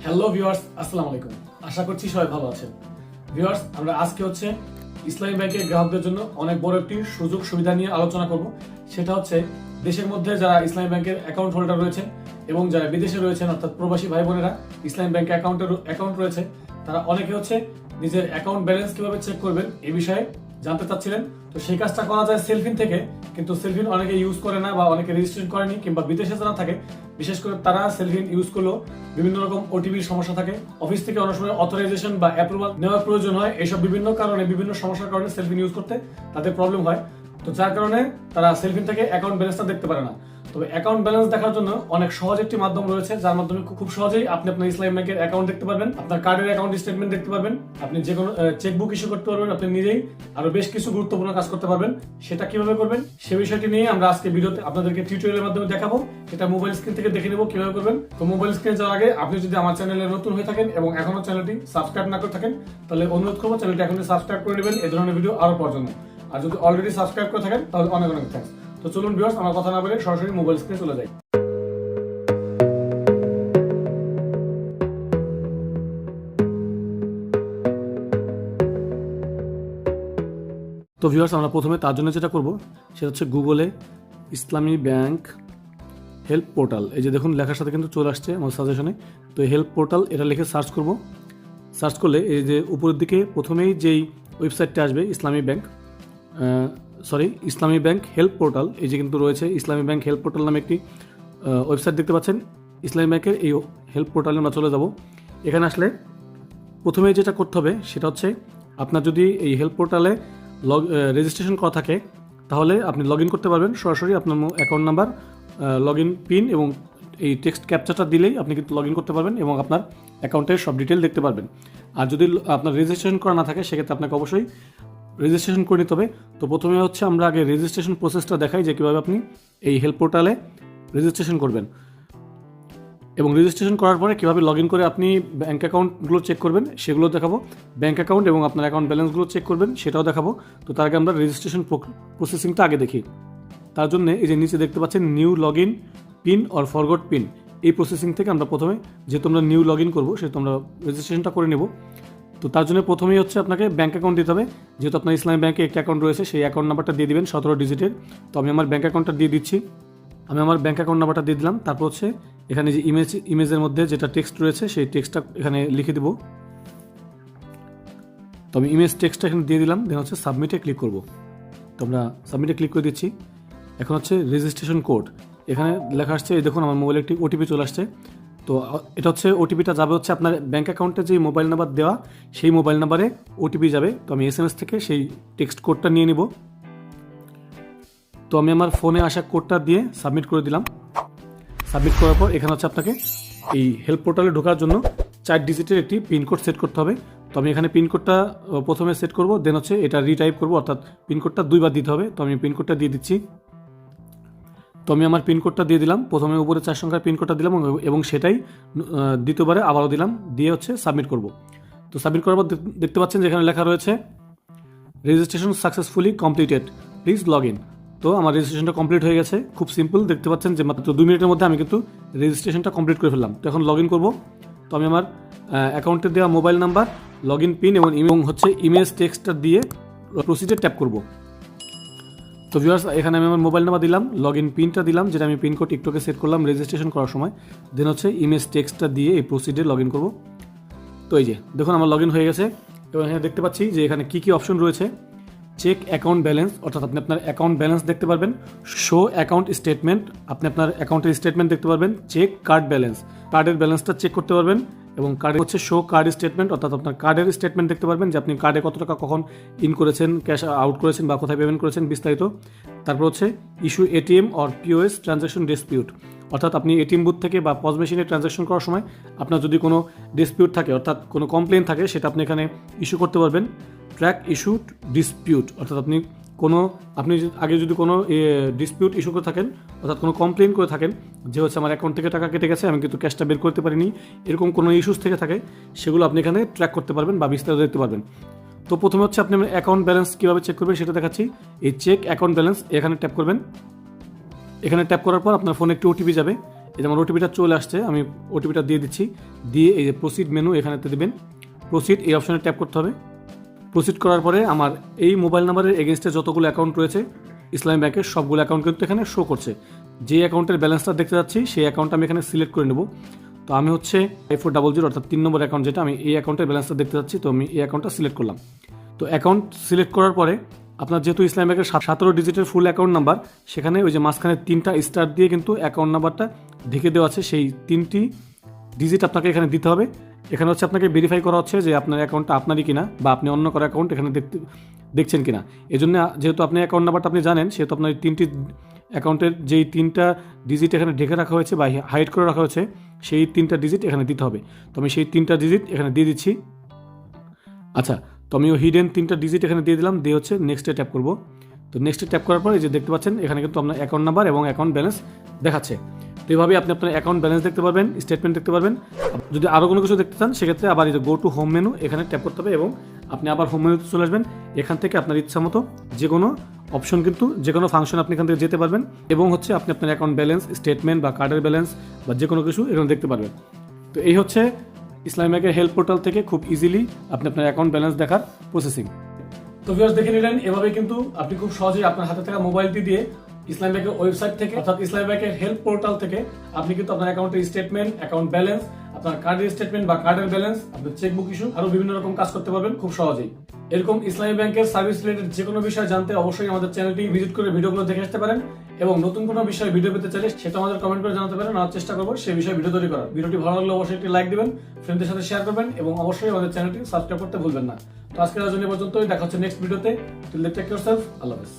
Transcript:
Hello viewers, আসসালামু আলাইকুম। আশা করছি সবাই ভালো আছেন। ভিউয়ার্স, আমরা আজকে ইসলামী ব্যাংকের গ্রাহকদের জন্য অনেক বড় একটি সুযোগ সুবিধা নিয়ে আলোচনা করব। সেটা হচ্ছে দেশের মধ্যে যারা ইসলামী ব্যাংকের অ্যাকাউন্ট হোল্ডার রয়েছেন এবং যারা বিদেশে রয়েছেন অর্থাৎ প্রবাসী ভাই বোনেরা ইসলামী ব্যাংকে অ্যাকাউন্ট রয়েছে, তারা অনেকে নিজের অ্যাকাউন্ট ব্যালেন্স কিভাবে চেক করবেন এই বিষয়ে জানতে চাচ্ছিলেন। তো সেই কাজটা করা যায় সেলফিন থেকে, কিন্তু সেলফিন অনেকে ইউজ করে না বা অনেকে রেজিস্ট্রেশন করেনি, কিংবা বিদেশে যারা থাকে বিশেষ করে তারা সেলফিন ইউজ করলেও বিভিন্ন রকম ওটিপির সমস্যা থাকে, অফিস থেকে অনেক সময় অথরাইজেশন বা অ্যাপ্রুভাল নেওয়ার প্রয়োজন হয়। এইসব বিভিন্ন কারণে বিভিন্ন সমস্যার কারণে সেলফিন ইউজ করতে তাদের প্রবলেম হয়। তো যার কারণে তারা সেলফিন থেকে অ্যাকাউন্ট ব্যালেন্সটা দেখতে পারে না। তবে অ্যাকাউন্ট ব্যালেন্স দেখার জন্য অনেক সহজ একটি মাধ্যম রয়েছে, যার মাধ্যমে খুব সহজেই আপনি আপনার ইসলামী ব্যাংকের অ্যাকাউন্ট দেখতে পারবেন, আপনার কার্ডের অ্যাকাউন্ট স্টেটমেন্ট দেখতে পারবেন, আপনি যে কোনো চেকবুক ইস্যু করতে পারবেন, আপনি নিজেই আরো বেশ কিছু গুরুত্বপূর্ণ কাজ করতে পারবেন। সেটা কিভাবে করবেন সে বিষয়টি নিয়ে আমরা আজকে ভিডিওতে আপনাদেরকে টিউটোরিয়ালের মাধ্যমে দেখাবো। সেটা মোবাইল স্ক্রিন থেকে দেখে নেব কিভাবে করবেন। তো মোবাইল স্ক্রিনে যাওয়ার আগে আপনি যদি আমার চ্যানেলে নতুন হয়ে থাকেন এবং এখনো চ্যানেলটি সাবস্ক্রাইব না করে থাকেন, তাহলে অনুরোধ করবো চ্যানেলটি এখনই সাবস্ক্রাইব করে নেবেন এই ধরনের ভিডিও আরো পাওয়ার জন্য। আর যদি অলরেডি সাবস্ক্রাইব করে থাকেন তাহলে অনেক অনেক থ্যাঙ্কস। তো চলুন ভিউয়ার্স, আমার কথা না বলে সরাসরি মোবাইল স্ক্রিনে চলে যাই। তো ভিউয়ার্স, আমরা প্রথমে তার জন্য যেটা করব সেটা হচ্ছে গুগলে ইসলামী ব্যাংক হেল্প পোর্টাল, এই যে দেখুন লেখার সাথে কিন্তু চলে আসছে আমার সাজেশনে। তো হেল্প পোর্টাল এটা লিখে সার্চ করব। সার্চ করলে এই যে উপরের দিকে প্রথমেই যেই ওয়েবসাইটটা আসবে ইসলামী ব্যাংক হেল্প পোর্টাল, এই যে কিন্তু রয়েছে ইসলামী ব্যাংক হেল্প পোর্টাল নামে একটি ওয়েবসাইট দেখতে পাচ্ছেন। ইসলামী ব্যাংকের এই হেল্প পোর্টালে আমরা চলে যাব। এখানে আসলে প্রথমেই যেটা করতে হবে সেটা হচ্ছে আপনার যদি এই হেল্প পোর্টালে রেজিস্ট্রেশন করা থাকে তাহলে আপনি লগ ইন করতে পারবেন সরাসরি আপনার account number, log in pin এবং এই টেক্সট ক্যাপচারটা দিলেই আপনি কিন্তু লগ ইন করতে পারবেন এবং আপনার অ্যাকাউন্টের সব ডিটেল দেখতে পারবেন। আর যদি আপনার রেজিস্ট্রেশন করা না থাকে সেক্ষেত্রে আপনাকে অবশ্যই রেজিস্ট্রেশন করে নিতে হবে। তো প্রথমে আমরা আগে রেজিস্ট্রেশন প্রসেসটা দেখাই যে কীভাবে আপনি এই হেল্প পোর্টালে রেজিস্ট্রেশন করবেন এবং রেজিস্ট্রেশন করার পরে কীভাবে লগ ইন করে আপনি ব্যাঙ্ক অ্যাকাউন্টগুলো চেক করবেন সেগুলো দেখাবো। ব্যাঙ্ক অ্যাকাউন্ট এবং আপনার অ্যাকাউন্ট ব্যালেন্সগুলো চেক করবেন সেটাও দেখাবো। তো তার আগে আমরা রেজিস্ট্রেশন প্রসেসিংটা আগে দেখি। তার জন্য এই যে নিচে দেখতে পাচ্ছেন new log in pin or forgot pin, এই প্রসেসিং থেকে আমরা প্রথমে যেহেতু আমরা নিউ লগ ইন করবো সেহেতু আমরা রেজিস্ট্রেশনটা করে নেব। তো তার জন্য প্রথমেই আপনাকে ব্যাঙ্ক অ্যাকাউন্ট দিতে হবে। যেহেতু আপনার ইসলামী ব্যাঙ্কে একটি অ্যাকাউন্ট রয়েছে সেই অ্যাকাউন্ট নাম্বারটা দিয়ে দিবেন 17 ডিজিটের। তো আমি আমার ব্যাঙ্ক অ্যাকাউন্টটা দিয়ে দিচ্ছি। আমি আমার ব্যাঙ্ক অ্যাকাউন্ট নাম্বারটা দিয়ে দিলাম। তারপর এখানে যে ইমেজের মধ্যে যেটা টেক্সট রয়েছে সেই টেক্সটটা এখানে লিখে দেবো। তো আমি ইমেজ টেক্সটটা এখানে দিয়ে দিলাম। দেন সাবমিটে ক্লিক করব। তো আমরা সাবমিটে ক্লিক করে দিচ্ছি। এখন রেজিস্ট্রেশন কোড এখানে লেখা আসছে। এই দেখুন আমার মোবাইলে একটি ওটিপি চলে আসছে। তো এটা ওটিপিটা যাবে আপনার ব্যাঙ্ক অ্যাকাউন্টে যে মোবাইল নাম্বার দেওয়া সেই মোবাইল নাম্বারে ওটিপি যাবে। তো আমি SMS থেকে সেই টেক্সট কোডটা নিয়ে নিব। তো আমি আমার ফোনে আসা কোডটা দিয়ে সাবমিট করে দিলাম। সাবমিট করার পর এখানে আপনাকে এই হেল্প পোর্টালে ঢোকার জন্য 4 ডিজিটের একটি পিনকোড সেট করতে হবে। তো আমি এখানে পিনকোডটা প্রথমে সেট করব, দেন এটা রিটাইপ করব, অর্থাৎ পিনকোডটা 2 বার দিতে হবে। তো আমি পিনকোডটা দিয়ে দিচ্ছি। তো আমি আমার পিনকোডটা দিয়ে দিলাম। প্রথমে উপরে 4 সংখ্যার পিনকোডটা দিলাম এবং সেটাই দ্বিতীয়বারে আবারও দিলাম, দিয়ে সাবমিট করব। তো সাবমিট করার পর দেখতে পাচ্ছেন যেখানে লেখা রয়েছে registration successfully completed, please log in. তো আমার রেজিস্ট্রেশনটা কমপ্লিট হয়ে গেছে। খুব সিম্পল, দেখতে পাচ্ছেন যে মাত্র 2 মিনিটের মধ্যে আমি কিন্তু রেজিস্ট্রেশনটা কমপ্লিট করে ফেললাম। তো এখন লগ ইন করবো। তো আমি আমার অ্যাকাউন্টে দেওয়া mobile number, log in pin এবং ইমেজ টেক্সটটা দিয়ে প্রসিডে ট্যাপ করব। তো ভিউয়ার্স, এখানে আমি আমার মোবাইল নাম্বার দিলাম, লগ ইন পিনটা দিলাম যেটা আমি পিনকোড টিকটকে সেট করলাম রেজিস্ট্রেশন করার সময়। দেন ইমেজ টেক্সটটা দিয়ে এই প্রসিডে লগ ইন করবো। তো এই যে দেখুন আমার লগ ইন হয়ে গেছে এবং এখানে দেখতে পাচ্ছি যে এখানে কী কী অপশন রয়েছে। চেক অ্যাকাউন্ট ব্যালেন্স, অর্থাৎ আপনি আপনার অ্যাকাউন্ট ব্যালেন্স দেখতে পারবেন। শো অ্যাকাউন্ট স্টেটমেন্ট, আপনি আপনার অ্যাকাউন্টের স্টেটমেন্ট দেখতে পারবেন। চেক কার্ড ব্যালেন্স, কার্ডের ব্যালেন্সটা চেক করতে পারবেন। এবং কার্ডে শো কার্ড স্টেটমেন্ট, অর্থাৎ আপনার কার্ডের স্টেটমেন্ট দেখতে পারবেন যে আপনি কার্ডে কত টাকা কখন ইন করেছেন, ক্যাশ আউট করেছেন বা কোথায় পেমেন্ট করেছেন বিস্তারিত। তারপর issue ATM or POS transaction dispute, অর্থাৎ আপনি ATM বুথ থেকে বা পজ মেশিনে ট্রানজ্যাকশন করার সময় আপনার যদি কোনো ডিসপিউট থাকে, অর্থাৎ কোনো কমপ্লেন থাকে, সেটা আপনি এখানে ইস্যু করতে পারবেন। ট্র্যাক ইস্যু ডিসপিউট, অর্থাৎ আপনি আগে যদি কোনো ডিসপিউট ইস্যু করে থাকেন, অর্থাৎ কোনো কমপ্লেন করে থাকেন যে আমার অ্যাকাউন্ট থেকে টাকা কেটে গেছে, আমি কিন্তু ক্যাশটা বের করতে পারিনি, এরকম কোনো ইস্যুস থেকে থাকে সেগুলো আপনি এখানে ট্র্যাক করতে পারবেন বা বিস্তারিত দেখতে পারবেন। তো প্রথমে আপনি অ্যাকাউন্ট ব্যালেন্স কীভাবে চেক করবেন সেটা দেখাচ্ছি। এই চেক অ্যাকাউন্ট ব্যালেন্স এখানে ট্যাপ করবেন। এখানে ট্যাপ করার পর আপনার ফোনে একটি ওটিপি যাবে এই যে আমার ওটিপিটা চলে আসছে, আমি ওটিপিটা দিয়ে দিচ্ছি। দিয়ে এই যে প্রসিড মেনু এখানেতে দেবেন, প্রসিড এই অপশনে ট্যাপ করতে হবে। প্রসিড করার পরে আমার এই মোবাইল নাম্বারের এগেনস্টে যতগুলো অ্যাকাউন্ট রয়েছে ইসলামী ব্যাংকের সবগুলো অ্যাকাউন্ট কিন্তু এখানে শো করছে। যে অ্যাকাউন্টের ব্যালেন্সটা দেখতে যাচ্ছি সেই অ্যাকাউন্টটা আমি এখানে সিলেক্ট করে নেব। তো আমি হচ্ছে 5400 অর্থাৎ 3 নম্বর অ্যাকাউন্ট যেটা, আমি এই অ্যাকাউন্টের ব্যালেন্সটা দেখতে যাচ্ছি, তো আমি এই অ্যাকাউন্টটা সিলেক্ট করলাম। তো অ্যাকাউন্ট সিলেক্ট করার পরে আপনার যেহেতু ইসলামী ব্যাংকের 17 ডিজিটের ফুল অ্যাকাউন্ট নাম্বার, সেখানে ওই যে মাঝখানে 3টা স্টার দিয়ে কিন্তু অ্যাকাউন্ট নাম্বারটা ঢেকে দেওয়া আছে, সেই 3টি ডিজিট আপনাকে এখানে দিতে হবে। এখানে হচ্ছে আপনাকে ভেরিফাই করা হচ্ছে যে আপনার অ্যাকাউন্টটা আপনারই কিনা বা আপনি অন্য কারো অ্যাকাউন্ট এখানে দেখছেন কিনা। এই জন্য যেহেতু আপনি অ্যাকাউন্ট নাম্বারটা আপনি জানেন, সেহেতু আপনার 3টি অ্যাকাউন্টের যেই 3টা ডিজিট এখানে ঢেকে রাখা হয়েছে বা হাইড করে রাখা হয়েছে, সেই 3টা ডিজিট এখানে দিতে হবে। তো আমি সেই 3টা ডিজিট এখানে দিয়ে দিচ্ছি। আচ্ছা, তো আমি হিডেন 3টা ডিজিট এখানে দিয়ে দিলাম, দিয়ে হচ্ছে নেক্সটে ট্যাপ করব। তো নেক্সটে ট্যাপ করার পর এই যে দেখতে পাচ্ছেন এখানে কিন্তু আপনার অ্যাকাউন্ট নাম্বার এবং অ্যাকাউন্ট ব্যালেন্স দেখাচ্ছে। তো এইভাবে আপনি আপনার অ্যাকাউন্ট ব্যালেন্স দেখতে পারবেন, স্টেটমেন্ট দেখতে পারবেন। যদি আরও কোনো কিছু দেখতে চান সেক্ষেত্রে আবার এই যে গো টু হোম মেনু এখানে ট্যাপ করতে হবে এবং আপনি আবার হোম মেনুতে চলে আসবেন। এখান থেকে আপনার ইচ্ছা মতো যে কোনো অপশন কিন্তু যে কোনো ফাংশন আপনি এখান থেকে যেতে পারবেন এবং হচ্ছে আপনি আপনার অ্যাকাউন্ট ব্যালেন্স, স্টেটমেন্ট বা কার্ডের ব্যালেন্স বা যে কোনো কিছু এখানে দেখতে পারবেন। তো এই হচ্ছে ইসলামী ব্যাংকের হেল্প পোর্টাল থেকে খুব ইজিলি আপনি আপনার অ্যাকাউন্ট ব্যালেন্স দেখার প্রসেসিং। তো ভিউয়ার্স দেখে নিলেন, এভাবে কিন্তু আপনি খুব সহজেই আপনার হাতে থাকা মোবাইলটি দিয়ে ইসলামী ব্যাংকের ওয়েবসাইট থেকে অর্থাৎ ইসলামী ব্যাংকের হেল্প পোর্টাল থেকে আপনি কিন্তু আপনার অ্যাকাউন্টের স্টেটমেন্ট, অ্যাকাউন্ট ব্যালেন্স, আপনার কার্ডের স্টেটমেন্ট বা কার্ডের ব্যালেন্স, আপনার চেকবুক ইস্যু আরো বিভিন্ন রকম কাজ করতে পারবেন খুব সহজেই। এরকম ইসলামী ব্যাংকের সার্ভিস রিলেটেড যে কোনো বিষয় জানতে অবশ্যই আমাদের চ্যানেলটি ভিজিট করে ভিডিওগুলো দেখে আসতে পারেন এবং নতুন কোনো বিষয়ে ভিডিও পেতে চাইলে সেটা আমাদের কমেন্ট করে জানাতে পারেন, আমরা চেষ্টা করবো সেই বিষয়ে ভিডিও তৈরি করার। ভিডিওটি ভালো লাগলে অবশ্যই একটি লাইক দিবেন, ফ্রেন্ডদের সাথে শেয়ার করবেন এবং অবশ্যই আমাদের চ্যানেলটি সাবস্ক্রাইব করতে ভুলবেন না। তো আজকের আয়োজন পর্যন্তই, দেখা হচ্ছে নেক্সট ভিডিওতে। Till then take care self, আল্লাহ হাফেজ।